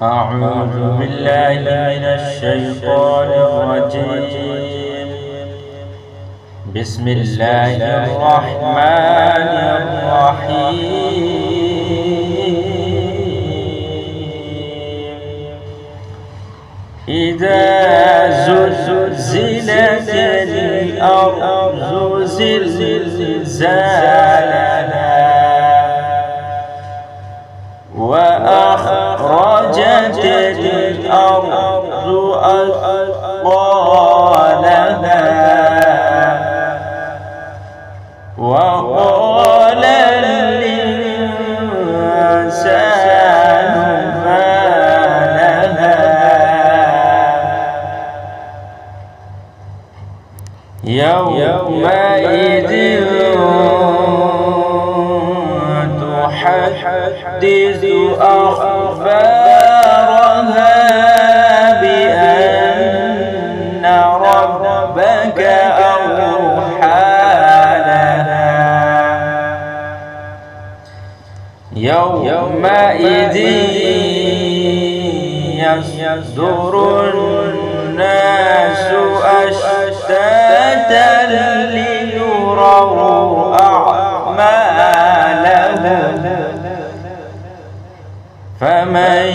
أعوذ بالله من الشيطان الرجيم. بسم الله الرحمن الرحيم. إذا زلزلت الأرض زلزالها وأخرجت الأرض أثقالها وقال الإنسان ما لها يومئذ تحدث أخبارها بأن ربك أوحى لها يومئذ يصدر الناس أشتاتا ليروا أعمالهم فمن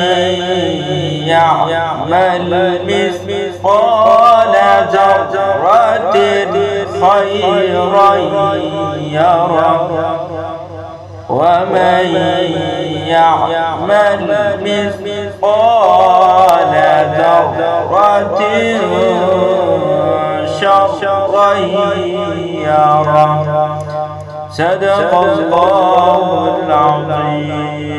يعمل مثقال ذرة خيرا يره ومن يعمل مثقال ذرة شرا يره. صدق الله العظيم.